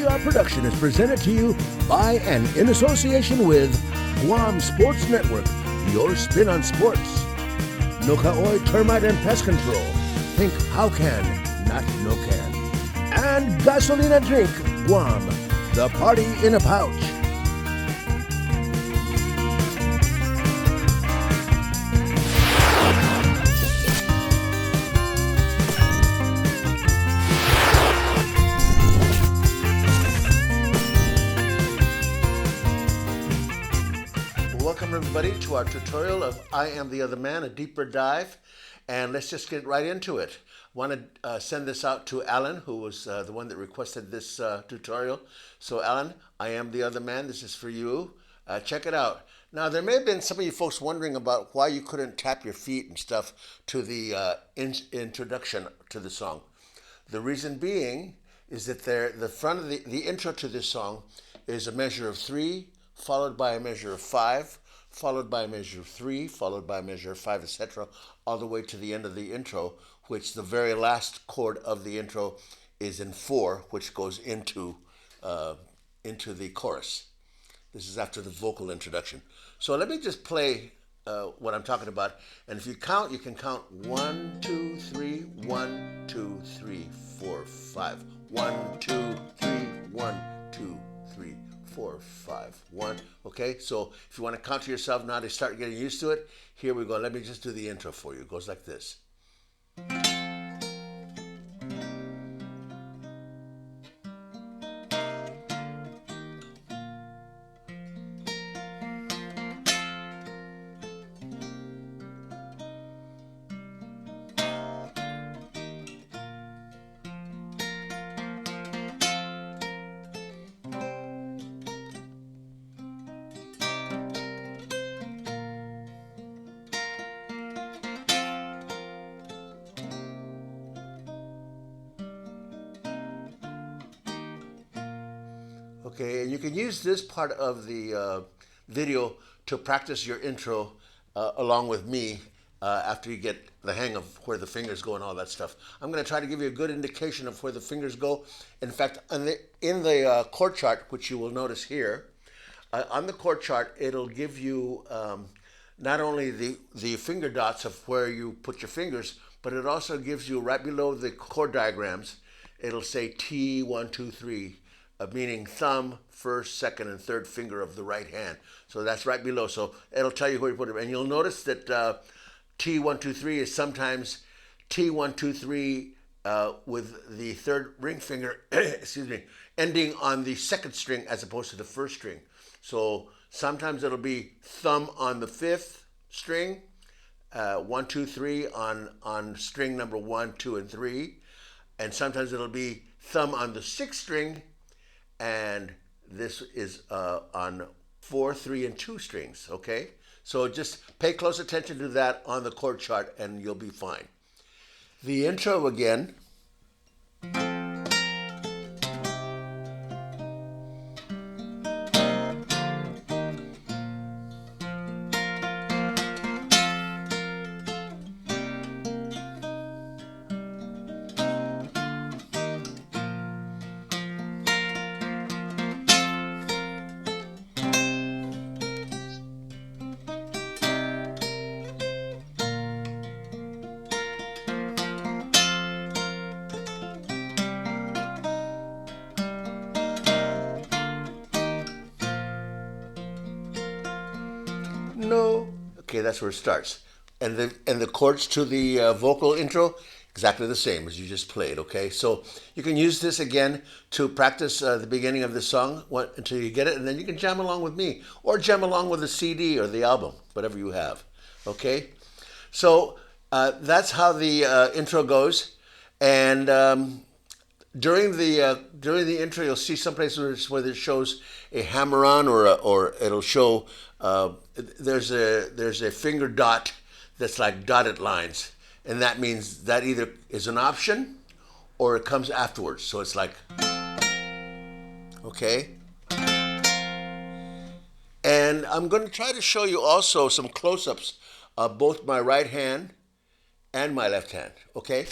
our production is presented to you by and in association with Guam Sports Network, your spin on sports. Nokaoi Termite and Pest Control. Think how can, not no can. And Gasolina Drink, Guam, the party in a pouch. Welcome everybody to our tutorial of I Am The Otherman, a deeper dive, and let's just get right into it. I want to send this out to Alan, who was the one that requested this tutorial. So Alan, I Am The Otherman, this is for you. Check it out. Now there may have been some of you folks wondering about why you couldn't tap your feet and stuff to the introduction to the song. The reason being is that the front of the intro to this song is a measure of 3, followed by a measure of 5, followed by a measure of 3, followed by a measure of 5, etc., all the way to the end of the intro, which the very last chord of the intro is in 4, which goes into the chorus. This is after the vocal introduction. So let me just play what I'm talking about, and if you count, you can count 1, 2, 3, 1, 2, 3, 4, 5. 1, 2, 3, 1, 2, 3, 4, 5, 1. Okay, so if you want to count to yourself now to start getting used to it, here we go. Let me just do the intro for you. It goes like this. Okay, and you can use this part of the video to practice your intro along with me after you get the hang of where the fingers go and all that stuff. I'm going to try to give you a good indication of where the fingers go. In fact, in the chord chart, which you will notice here, on the chord chart, it'll give you not only the finger dots of where you put your fingers, but it also gives you right below the chord diagrams, it'll say T, 1, 2, 3. Meaning thumb, first, second, and third finger of the right hand. So that's right below. So it'll tell you where you put it. And you'll notice that T1, 2, 3 is sometimes T1, 2, 3 with the third ring finger, excuse me, ending on the second string as opposed to the first string. So sometimes it'll be thumb on the 5th string, 1, 2, 3 on string number 1, 2, and 3. And sometimes it'll be thumb on the 6th string, and this is on 4, 3, and 2 strings, okay? So just pay close attention to that on the chord chart and you'll be fine. The intro again. No. Okay, that's where it starts. And the chords to the vocal intro, exactly the same as you just played, okay? So you can use this again to practice the beginning of the song until you get it, and then you can jam along with me, or jam along with the CD or the album, whatever you have, okay? So that's how the intro goes, and during the intro, you'll see some places where it shows a hammer-on, or it'll show there's a finger dot that's like dotted lines, and that means that either is an option or it comes afterwards. So it's like, okay. And I'm going to try to show you also some close-ups of both my right hand and my left hand. Okay,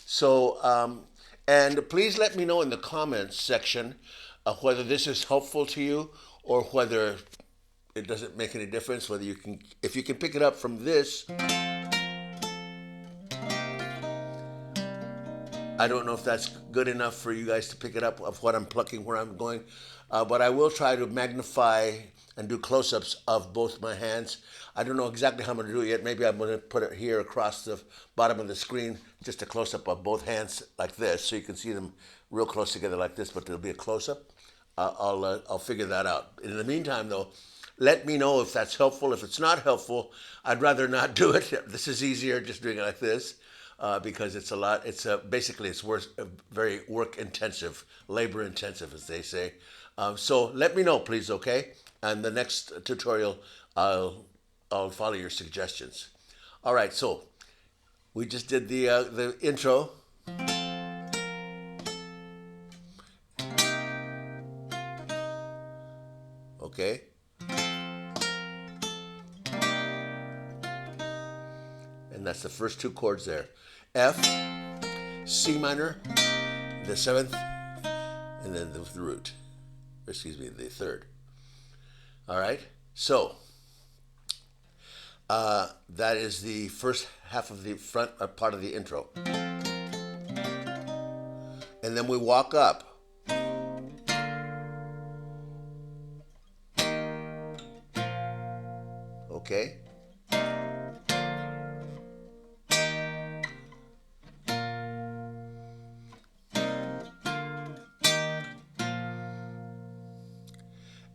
so And please let me know in the comments section whether this is helpful to you or whether it doesn't make any difference. Whether you can, if you can pick it up from this. I don't know if that's good enough for you guys to pick it up of what I'm plucking, where I'm going, but I will try to magnify and do close-ups of both my hands. I don't know exactly how I'm going to do it yet. Maybe I'm going to put it here across the bottom of the screen, just a close-up of both hands like this, so you can see them real close together like this, but there'll be a close-up. I'll figure that out. In the meantime, though, let me know if that's helpful. If it's not helpful, I'd rather not do it. This is easier just doing it like this. Because it's a lot. It's basically it's very work intensive, labor intensive, as they say. So let me know, please, okay? And the next tutorial, I'll follow your suggestions. All right. So we just did the intro. Okay. And that's the first two chords there. F, C minor, the seventh, and then the root. Excuse me, the third. All right. So that is the first half of the front part of the intro. And then we walk up. Okay.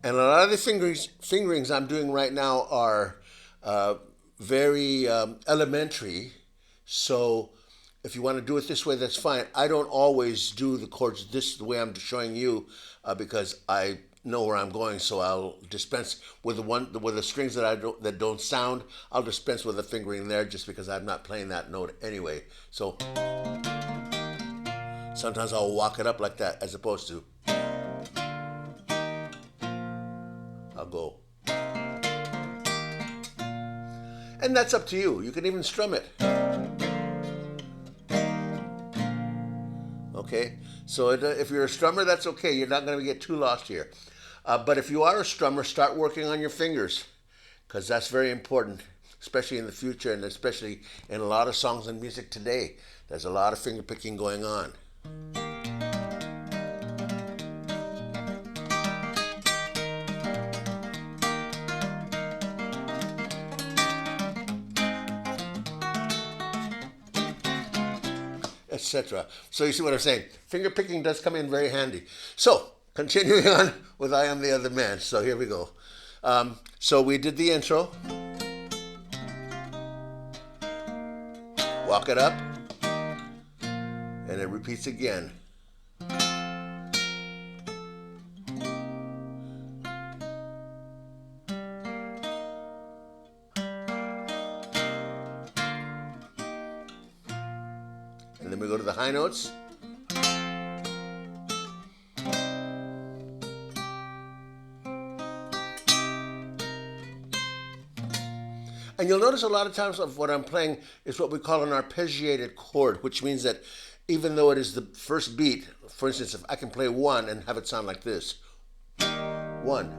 And a lot of the fingerings I'm doing right now are very elementary. So if you want to do it this way, that's fine. I don't always do the chords the way I'm showing you because I know where I'm going. So I'll dispense with the strings that don't sound. I'll dispense with the fingering there just because I'm not playing that note anyway. So sometimes I'll walk it up like that as opposed to. I'll go. And that's up to you. You can even strum it. Okay? So if you're a strummer, that's okay. You're not going to get too lost here. But if you are a strummer, start working on your fingers because that's very important, especially in the future and especially in a lot of songs and music today. There's a lot of finger picking going on. Etc. So you see what I'm saying? Finger picking does come in very handy. So continuing on with I Am the Other Man. So here we go. So we did the intro. Walk it up. And it repeats again. And then we go to the high notes. And you'll notice a lot of times of what I'm playing is what we call an arpeggiated chord, which means that even though it is the first beat, for instance, if I can play one and have it sound like this, one,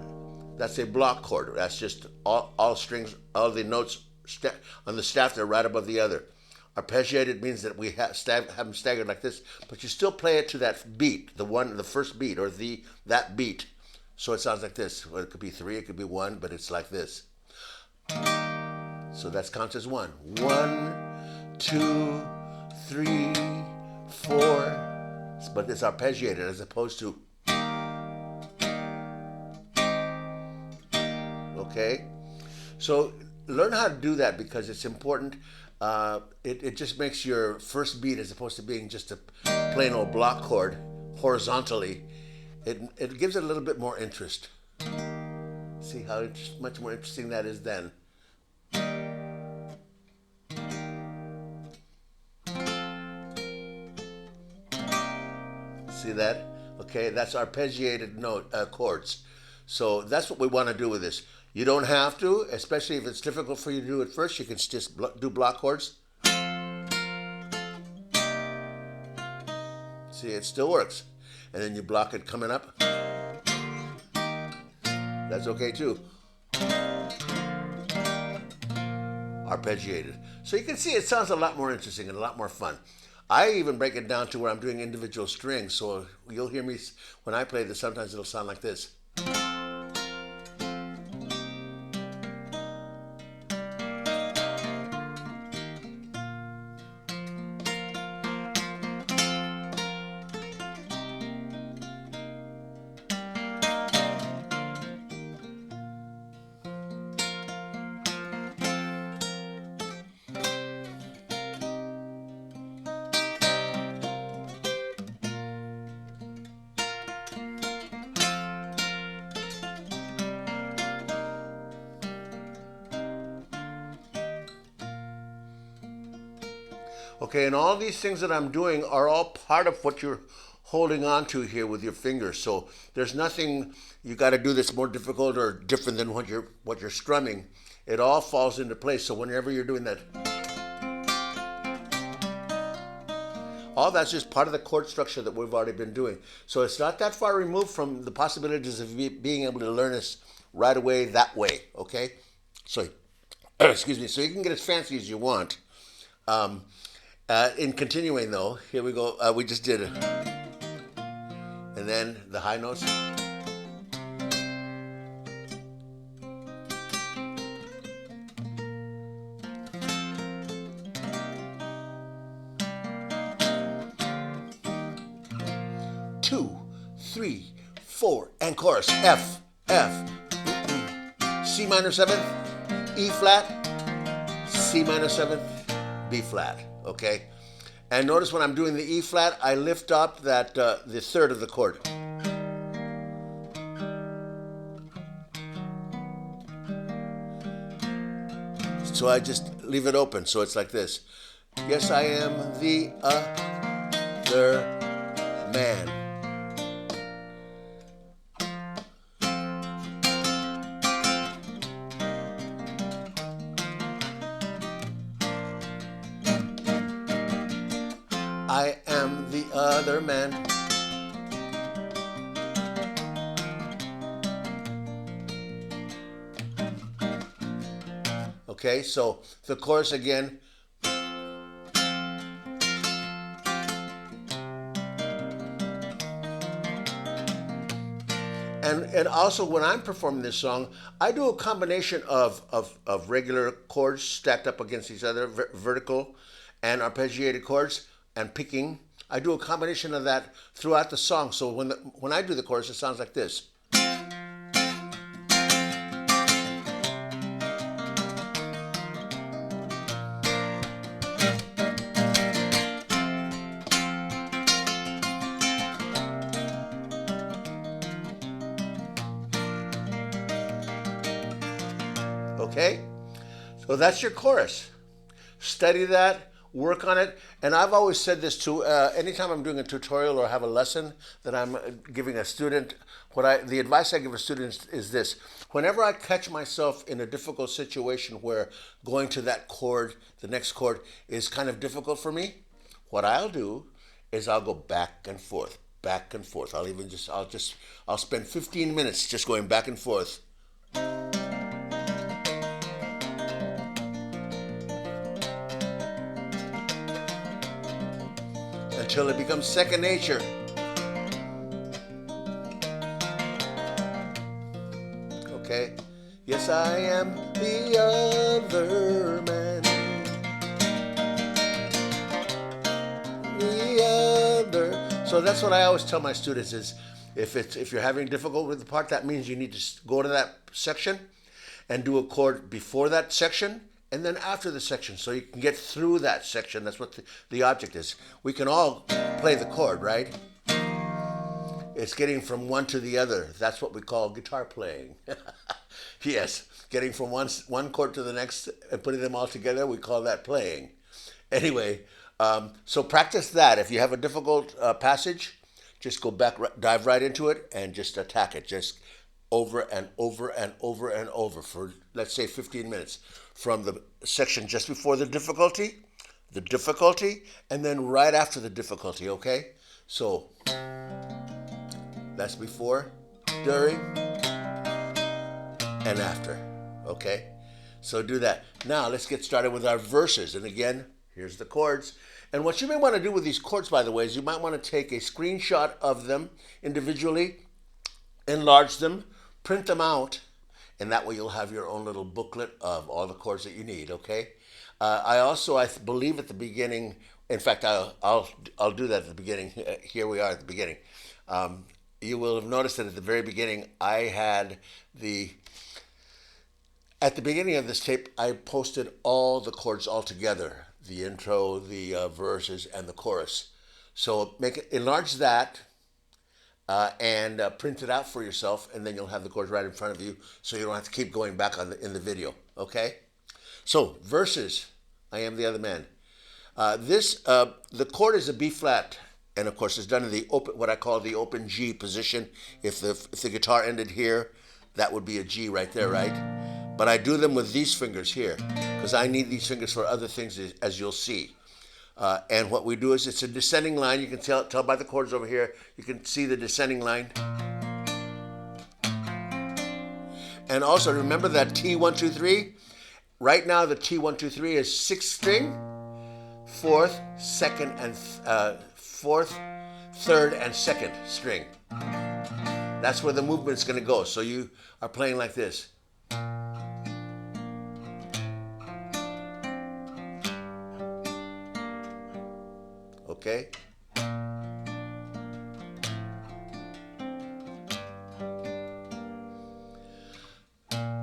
that's a block chord. That's just all strings, all the notes on the staff, they're right above the other. Arpeggiated means that we have them staggered like this, but you still play it to that beat, the first beat, or that beat. So it sounds like this. Well, it could be three, it could be one, but it's like this. So that's counts as one. 1, 2, 3, 4. But it's arpeggiated as opposed to. Okay? So learn how to do that because it's important. It just makes your first beat, as opposed to being just a plain old block chord horizontally, it gives it a little bit more interest. See how much more interesting that is then. See that? Okay, that's arpeggiated chords. So that's what we want to do with this. You don't have to, especially if it's difficult for you to do it first. You can just do block chords. See, it still works. And then you block it coming up. That's okay too. Arpeggiated. So you can see it sounds a lot more interesting and a lot more fun. I even break it down to where I'm doing individual strings, so you'll hear me when I play this, sometimes it'll sound like this. Okay, and all these things that I'm doing are all part of what you're holding on to here with your fingers. So there's nothing you got to do that's more difficult or different than what you're strumming. It all falls into place. So whenever you're doing that, all that's just part of the chord structure that we've already been doing. So it's not that far removed from the possibilities of being able to learn this right away that way. Okay, so excuse me. So you can get as fancy as you want. In continuing though, here we go. We just did it. And then the high notes. Two, 3, 4, and chorus. F, F, C minor 7th, E flat, C minor 7th, B flat. Okay, and notice when I'm doing the E flat, I lift up that the third of the chord. So I just leave it open, so it's like this. Yes, I am the other man. I am the other man. Okay, so the chorus again. And also when I'm performing this song, I do a combination of regular chords stacked up against each other, vertical and arpeggiated chords, and picking. I do a combination of that throughout the song. So when I do the chorus, it sounds like this. Okay? So that's your chorus. Study that, work on it. And I've always said this too, anytime I'm doing a tutorial or have a lesson that I'm giving a student, the advice I give a student is this. Whenever I catch myself in a difficult situation where going to that chord, the next chord, is kind of difficult for me, what I'll do is I'll go back and forth, back and forth. I'll spend 15 minutes just going back and forth. Until it becomes second nature. Okay? Yes, I am the other man. The other. So that's what I always tell my students is, if you're having difficulty with the part, that means you need to go to that section and do a chord before that section and then after the section, so you can get through that section. That's what the object is. We can all play the chord, right? It's getting from one to the other. That's what we call guitar playing. Yes, getting from one chord to the next and putting them all together, we call that playing. Anyway, so practice that. If you have a difficult passage, just go back, dive right into it, and just attack it. Just over and over and over and over for, let's say, 15 minutes. From the section just before the difficulty, and then right after the difficulty, okay? So that's before, during, and after. Okay? So do that. Now let's get started with our verses. And again, here's the chords. And what you may want to do with these chords, by the way, is you might want to take a screenshot of them individually, enlarge them, print them out, and that way you'll have your own little booklet of all the chords that you need, okay? I believe at the beginning, in fact, I'll do that at the beginning. Here we are at the beginning. You will have noticed that at the very beginning, at the beginning of this tape, I posted all the chords all together, the intro, the verses, and the chorus. So enlarge that and print it out for yourself, and then you'll have the chords right in front of you, so you don't have to keep going back in the video. Okay? So verses, I Am the Other Man. The chord is a B flat, and of course it's done in the open, what I call the open G position. If the guitar ended here, that would be a G right there, right? But I do them with these fingers here because I need these fingers for other things, as you'll see. And what we do is it's a descending line. You can tell by the chords over here. You can see the descending line. And also remember that T1, 2, 3. Right now the T1, 2, 3 is 6th string, 4th, 2nd, and 4th, 3rd, and 2nd string. That's where the movement's going to go. So you are playing like this. Okay?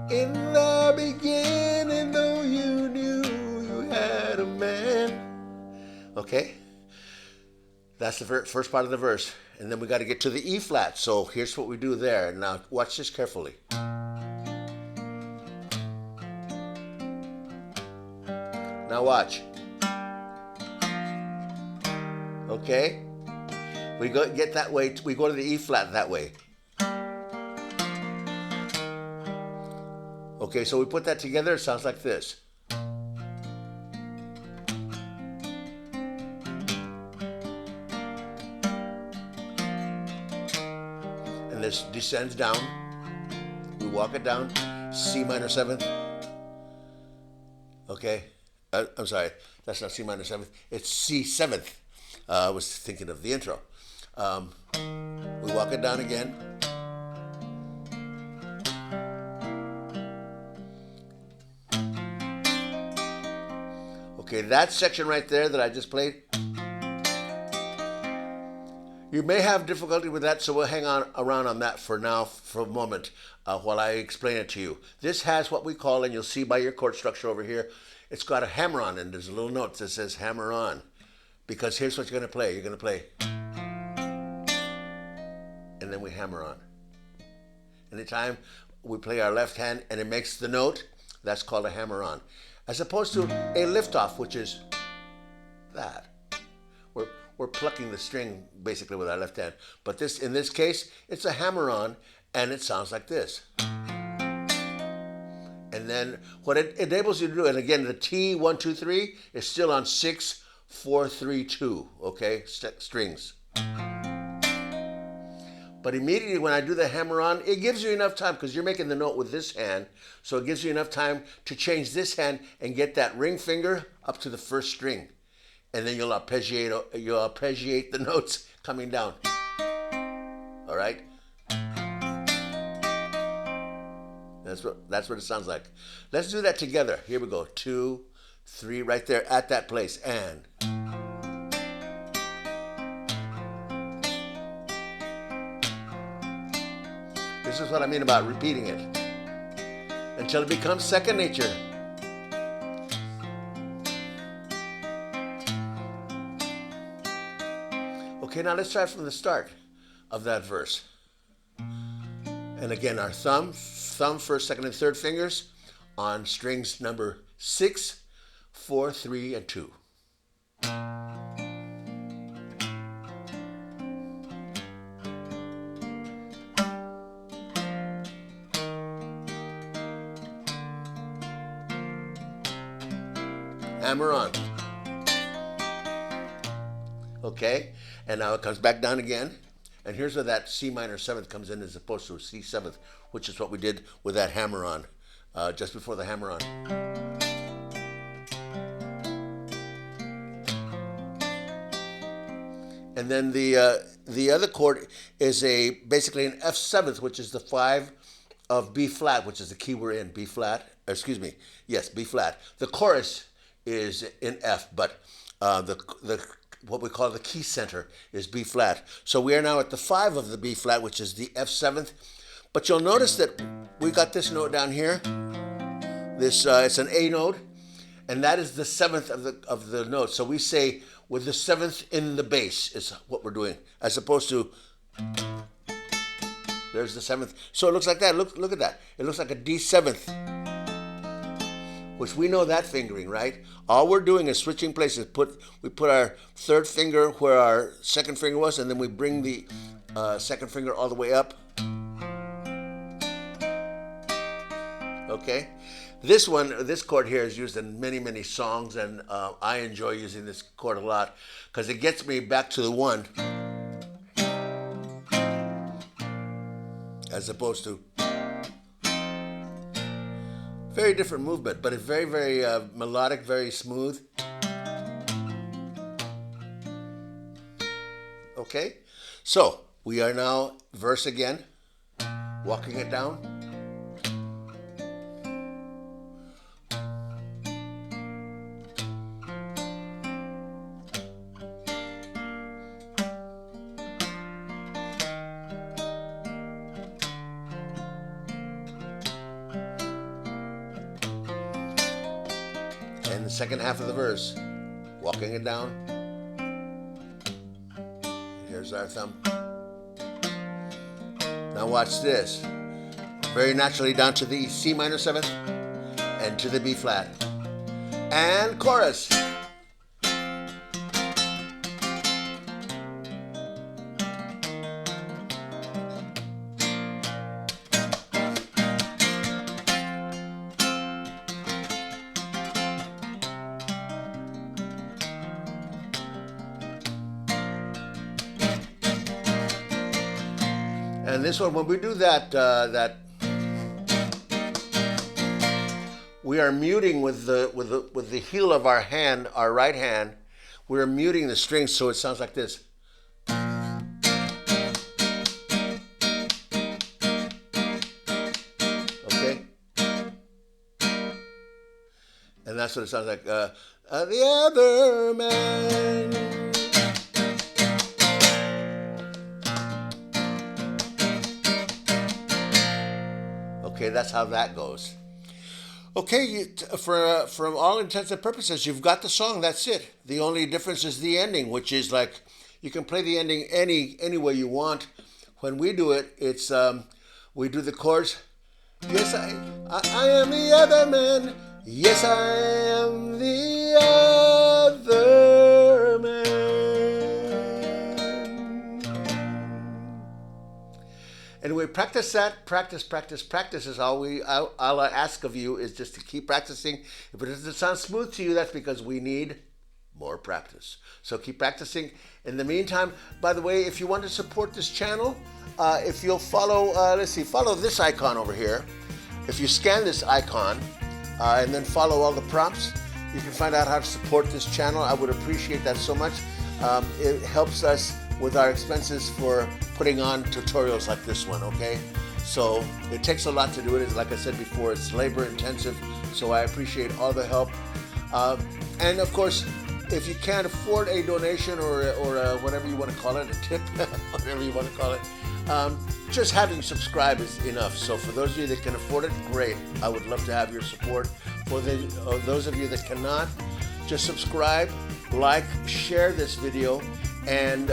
In the beginning, though you knew you had a man. Okay? That's the first part of the verse. And then we got to get to the E flat. So here's what we do there. Now watch this carefully. Now watch. Okay? We get that way. We go to the E flat that way. Okay, so we put that together. It sounds like this. And this descends down. We walk it down. C minor 7th. Okay? I'm sorry. That's not C minor 7th. It's C 7th. I was thinking of the intro. We walk it down again. Okay, that section right there that I just played, you may have difficulty with that, so we'll hang on around on that for now, for a moment, while I explain it to you. This has what we call, and you'll see by your chord structure over here, it's got a hammer-on, and there's a little note that says hammer-on. Because here's what you're going to play. You're going to play, and then we hammer on. Anytime we play our left hand and it makes the note, that's called a hammer-on. As opposed to a lift-off, which is that. We're plucking the string basically with our left hand. But in this case, it's a hammer-on, and it sounds like this. And then what it enables you to do, and again, the T1, 2, 3 is still on 6, 4, 3, 2, okay, strings. But immediately when I do the hammer-on, it gives you enough time, because you're making the note with this hand, so it gives you enough time to change this hand and get that ring finger up to the first string. And then you'll arpeggiate the notes coming down. All right? That's what it sounds like. Let's do that together. Here we go. 2, 3, right there at that place. And this is what I mean about repeating it until it becomes second nature. Okay, now let's try from the start of that verse. And again, our thumb, first, second, and third fingers on strings number 6, 4, 3, and 2. Hammer on. Okay, and now it comes back down again. And here's where that C minor seventh comes in as opposed to a C seventh, which is what we did with that hammer-on, just before the hammer-on. And then the other chord is basically an F seventh, which is the 5 of B flat, which is the key we're in, B flat. Excuse me, yes, B flat. The chorus is in F, but the what we call the key center is B flat. So we are now at the 5 of the B flat, which is the F seventh. But you'll notice that we got this note down here. This it's an A note, and that is the 7th of the note. So we say with the 7th in the bass is what we're doing, as opposed to there's the 7th. So it looks like that. Look at that. It looks like a D 7th, which we know that fingering, right? All we're doing is switching places. We put our 3rd finger where our 2nd finger was, and then we bring the 2nd finger all the way up. Okay, this chord here is used in many, many songs, and I enjoy using this chord a lot because it gets me back to the 1, as opposed to very different movement, but it's very, very melodic, very smooth. Okay, so we are now verse again, walking it down. And the second half of the verse, walking it down. Here's our thumb. Now watch this. Very naturally down to the C minor 7th and to the B flat. And chorus. And this one, when we do that, we are muting with the heel of our hand, our right hand. We are muting the strings, so it sounds like this. Okay, and that's what it sounds like. The other man. Okay, that's how that goes. Okay, for all intents and purposes, you've got the song. That's it. The only difference is the ending, which is like you can play the ending any way you want. When we do it, it's we do the chords. Yes, I am the other man. Yes, I am the other man. Anyway, practice that. Practice is all I ask of you is just to keep practicing. If it doesn't sound smooth to you, that's because we need more practice. So keep practicing. In the meantime, by the way, if you want to support this channel, if you'll follow, follow this icon over here. If you scan this icon and then follow all the prompts, you can find out how to support this channel. I would appreciate that so much. It helps us with our expenses for putting on tutorials like this one, okay? So it takes a lot to do it. Like I said before, it's labor intensive, so I appreciate all the help. And of course, if you can't afford a donation or whatever you want to call it, a tip, whatever you want to call it, just having subscribed is enough. So for those of you that can afford it, great. I would love to have your support. For those of you that cannot, just subscribe, like, share this video, and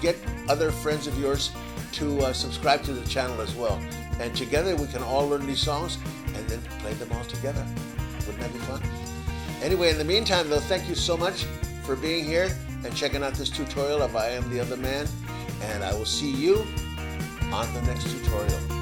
get other friends of yours to subscribe to the channel as well. And together we can all learn these songs and then play them all together. Wouldn't that be fun? Anyway, in the meantime though, thank you so much for being here and checking out this tutorial of I Am The Other Man. And I will see you on the next tutorial.